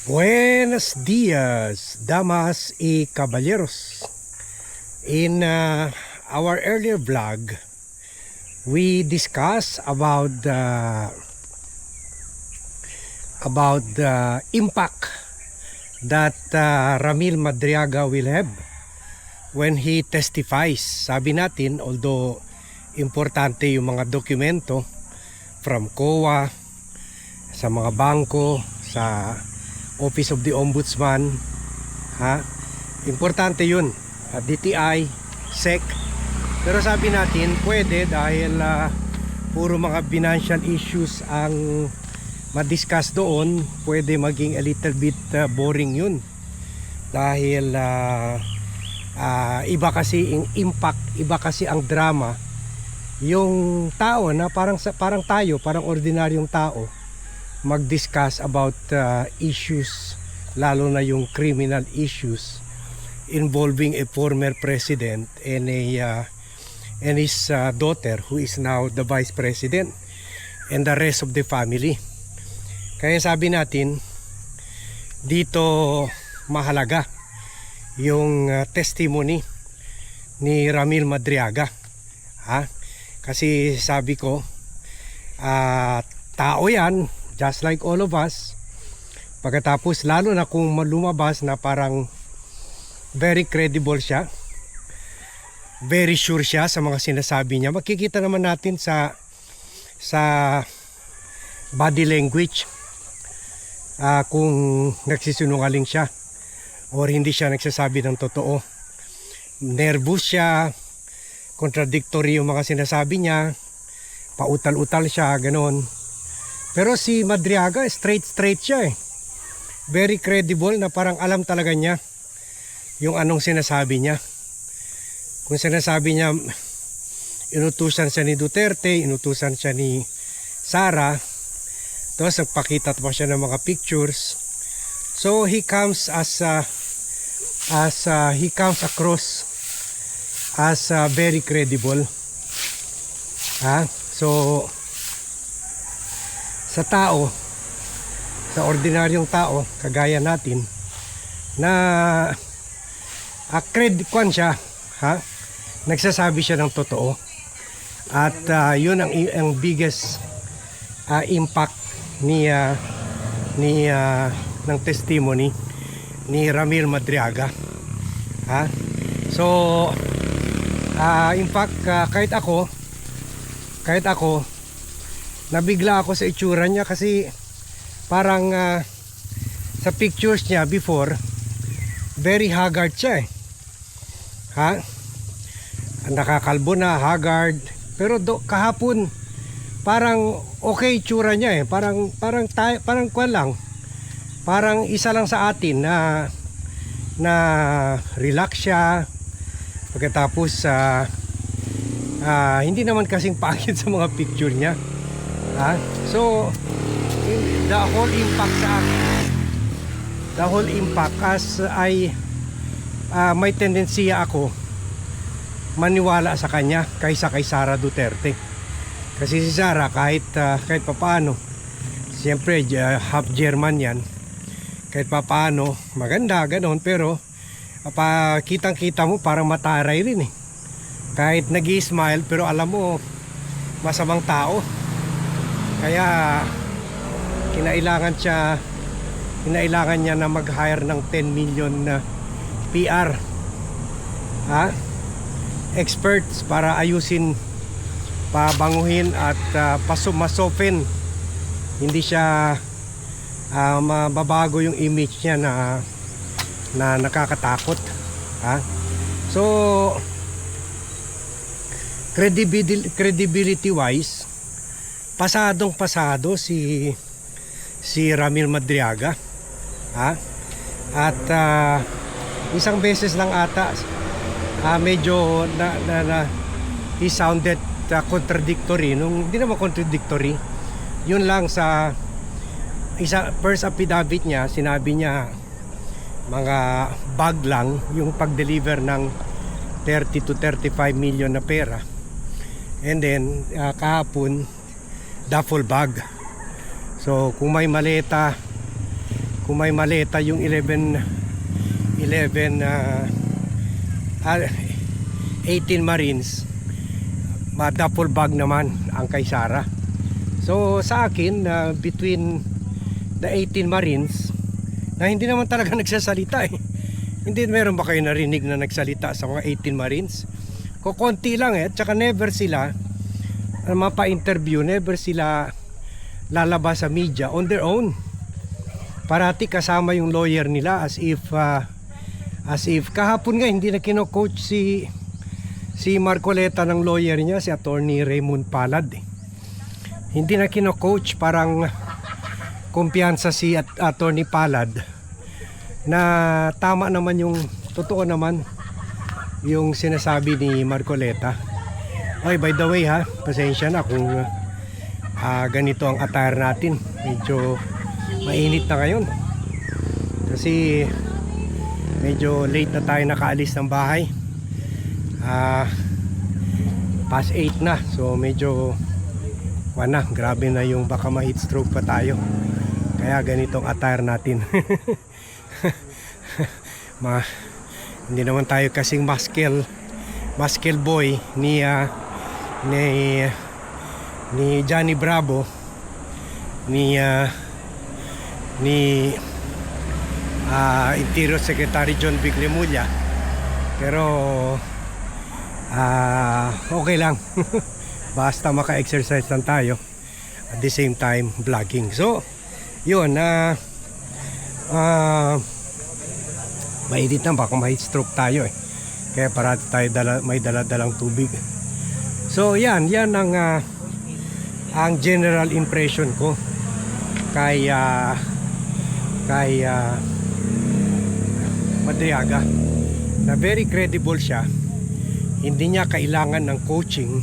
Buenos dias, damas y caballeros. In our earlier vlog, we discussed about the impact that Ramil Madriaga will have when he testifies. Sabi natin, although importante yung mga dokumento from COA, sa mga bangko, sa Office of the Ombudsman, importante yun, DTI, SEC. Pero sabi natin pwede dahil puro mga financial issues ang madiscuss doon, pwede maging a little bit boring yun dahil iba kasi ang impact, iba kasi ang drama. Yung tao na parang tayo, parang ordinaryong tao, mag-discuss about issues, lalo na yung criminal issues involving a former president and his daughter, who is now the vice president, and the rest of the family. Kaya sabi natin dito mahalaga yung testimony ni Ramil Madriaga, kasi sabi ko tao yan, just like all of us. Pagkatapos lalo na kung lumabas na parang very credible siya, very sure siya sa mga sinasabi niya, makikita naman natin sa body language kung nagsisinungaling siya or hindi siya nagsasabi ng totoo. Nervous siya, contradictory yung mga sinasabi niya, pautal-utal siya, ganoon. Pero si Madriaga, straight siya eh. Very credible, na parang alam talaga niya yung anong sinasabi niya. Kung sinasabi niya inutusan siya ni Duterte, inutusan siya ni Sara, tapos nagpakita pa siya ng mga pictures. So he comes across as very credible. So sa tao, sa ordinaryong tao kagaya natin na kwan siya, nagsasabi siya ng totoo, at yun ang biggest impact ng testimony ni Ramil Madriaga. So in fact, kahit ako nabigla ako sa itsura niya, kasi parang sa pictures niya before, very haggard siya eh. Nakakalbo na, haggard. Pero kahapon parang okay itsura niya eh. Parang kwan lang. Parang isa lang sa atin na relax siya. Pagkatapos hindi naman kasing pangit sa mga picture niya. So the whole impact sa akin, the whole impact, as I may tendency ako maniwala sa kanya kaysa kay Sara Duterte. Kasi si Sara kahit papaano, siyempre half German yan, kahit papaano maganda ganoon, pero kitang kita mo parang mataray rin eh. Kahit nag-i-smile pero alam mo masamang tao. Kaya kinailangan niya na mag-hire ng 10 million na PR experts para ayusin, pabanguhin at masoften, hindi siya mababago yung image niya na nakakatakot. So credibility wise, pasado si Ramil Madriaga. At isang beses lang ata medyo he sounded contradictory. Hindi naman contradictory, yun lang sa first affidavit niya, sinabi niya mga bag lang yung pag-deliver ng 30 to 35 million na pera. And then kahapon duffel bag. So kung may maleta kung may maleta yung 18 Marines, duffel bag naman ang kay Sarah. So sa akin, between the 18 Marines na hindi naman talaga nagsasalita eh. Hindi, meron ba kayo narinig na nagsalita sa mga 18 Marines? Kukunti lang eh, at saka never sila mapa-interview, never sila lalabas sa media on their own. Parati kasama yung lawyer nila, as if kahapon nga hindi na kino-coach si Marcoleta ng lawyer niya, si Attorney Raymond Palad eh. Hindi na kino-coach, parang kumpiyansa si Attorney Palad na tama naman yung totoo naman yung sinasabi ni Marcoleta. Okay, by the way ha, pasensya na kung ganito ang attire natin. Medyo mainit na ngayon kasi medyo late na tayo nakaalis ng bahay. Past 8 na, so medyo grabe na yung baka ma-heat stroke pa tayo. Kaya ganitong attire natin. Hindi naman tayo kasing muscle boy ni Johnny Bravo, ni Interior Secretary John Biglemulla. Pero okay lang. Basta maka-exercise lang tayo at the same time vlogging. So yun, mainit na, baka may stroke tayo eh. Kaya parati tayo may dala-dalang tubig. So yan ang general impression ko kay Madriaga, na very credible siya. Hindi niya kailangan ng coaching.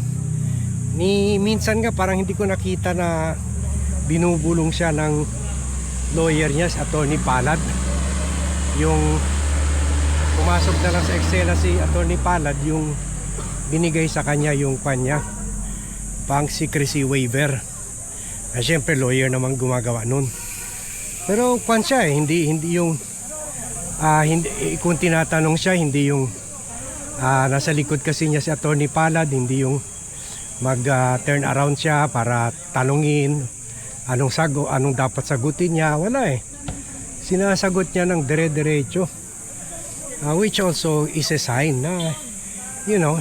Minsan nga parang hindi ko nakita na binubulong siya ng lawyer niya, si Attorney Palad. Yung pumasok na lang sa eksena si Attorney Palad, yung binigay sa kanya yung kanya pang secrecy waiver. Siyempre lawyer naman gumagawa nun. Pero kwan siya eh, hindi yung hindi, kung tinatanong siya, hindi yung nasa likod kasi niya si Attorney Palad, hindi yung mag-turn around siya para tanungin anong dapat sagutin niya. Wala eh, sinasagot niya ng dire-diretso, which also is a sign na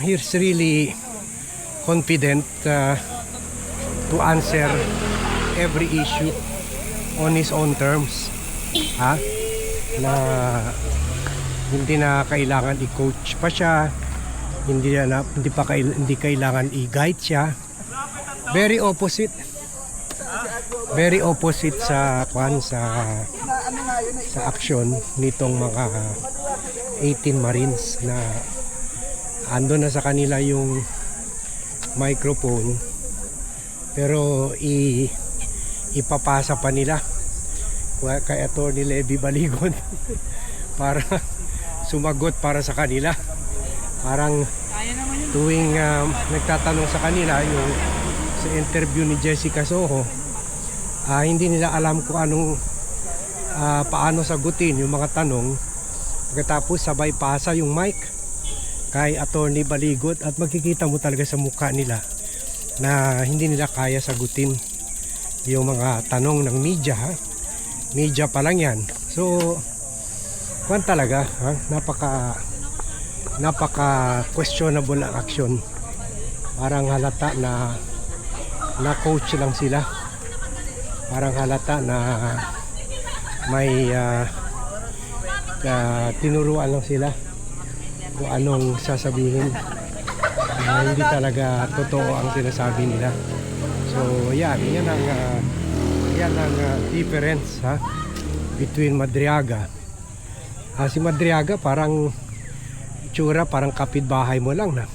he's really confident to answer every issue on his own terms, na hindi na kailangan i-coach pa siya, hindi kailangan i-guide siya. Very opposite sa action nitong mga 18 Marines, na ando na sa kanila yung microphone, pero ipapasa pa nila kay Attorney Levy Baligon para sumagot para sa kanila. Parang tuwing nagtatanong sa kanila yung sa interview ni Jessica Soho, hindi nila alam kung paano sagutin yung mga tanong. Pagkatapos sabay pasa yung mic kay Attorney Baligot, at makikita mo talaga sa mukha nila na hindi nila kaya sagutin yung mga tanong ng media. Media pa lang yan. So kwan talaga, napaka questionable ang action. Parang halata na coach lang sila. Parang halata na may tinuruan lang sila kung anong sasabihin. Hindi talaga totoo ang sinasabi nila. So yan ang difference between Madriaga. Si Madriaga parang itsura, parang kapitbahay mo lang na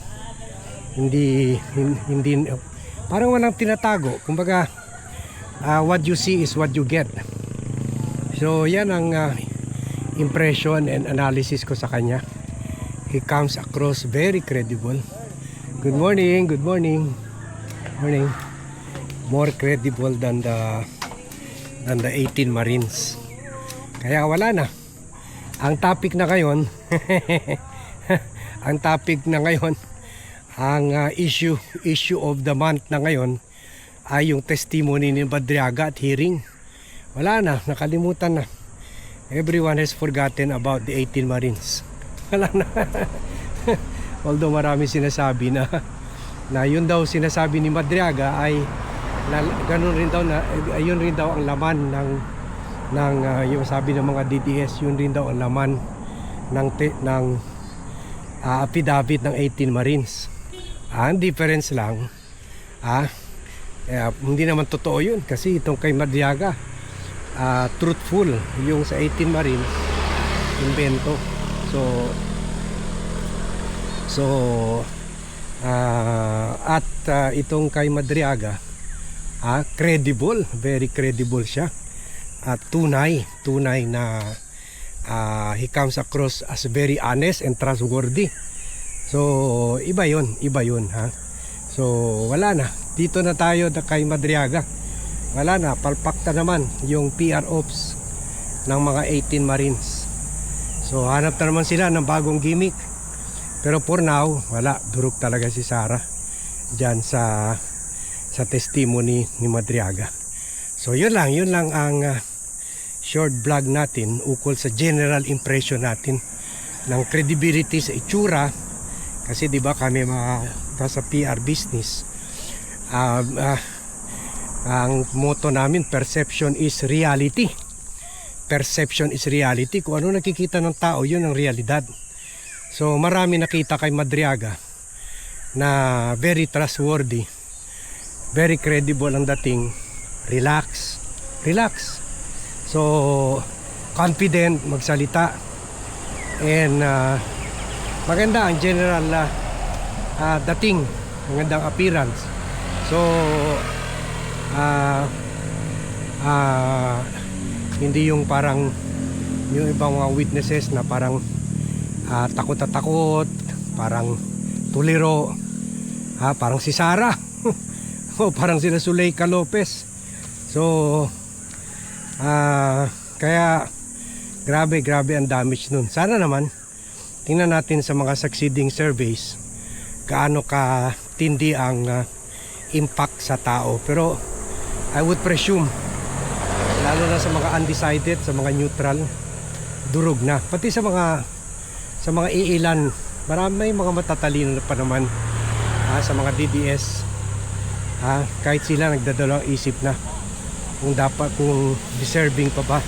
hindi parang walang tinatago. Kumbaga what you see is what you get. So yan ang impression and analysis ko sa kanya. He comes across very credible. Good morning. Morning. More credible than the 18 Marines. Kaya wala na. Ang topic na ngayon ang topic na ngayon, ang issue of the month na ngayon ay yung testimony ni Madriaga at hearing. Wala na, nakalimutan na. Everyone has forgotten about the 18 Marines. Wala na. Although marami sinasabi na yun daw sinasabi ni Madriaga ay ganun rin daw na ayun rin daw ang laman ng yung sabi ng mga DDS, yun rin daw ang laman ng affidavit ng 18 Marines. Ang difference lang hindi naman totoo yun kasi itong kay Madriaga truthful, yung sa 18 Marines invento. At itong kay Madriaga credible, very credible siya at tunay na he comes across as very honest and trustworthy. So iba yun ha. So wala na, dito na tayo kay Madriaga. Wala na, palpakta naman yung PR Ops ng mga 18 Marines. So hanap na naman sila ng bagong gimmick. Pero for now, wala, durog talaga si Sara dyan sa testimony ni Madriaga. So yun lang ang short vlog natin ukol sa general impression natin ng credibility sa itsura. Kasi di ba kami mga sa PR business, ang motto namin, perception is reality. Perception is reality. Kung ano nakikita ng tao, yun ang realidad. So marami nakita kay Madriaga na very trustworthy, very credible ang dating, relax. So confident magsalita, and maganda ang general dating, magandang appearance. So hindi yung parang yung ibang mga witnesses na parang takot, parang tuliro, parang si Sara o parang sila Zuleika Lopez. So kaya grabe ang damage nun. Sana naman tingnan natin sa mga succeeding surveys gaano ka tindi ang impact sa tao. Pero I would presume, lalo na sa mga undecided, sa mga neutral, durog na. Pati sa mga iilan, marami mga matatalino pa naman sa mga DDS, kahit sila nagdadalawang isip na kung deserving pa ba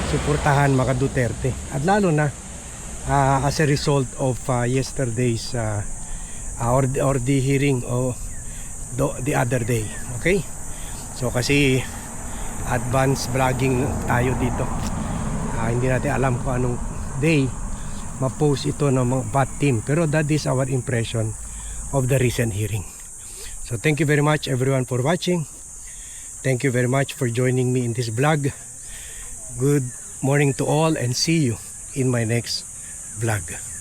suportahan mga Duterte. At lalo na as a result of yesterday's or the hearing of the other day. Okay? So kasi advance vlogging tayo dito, hindi natin alam kung anong day ma-post ito ng mga bot team, pero that is our impression of the recent hearing. So thank you very much everyone for watching. Thank you very much for joining me in this vlog. Good morning to all, and see you in my next vlog.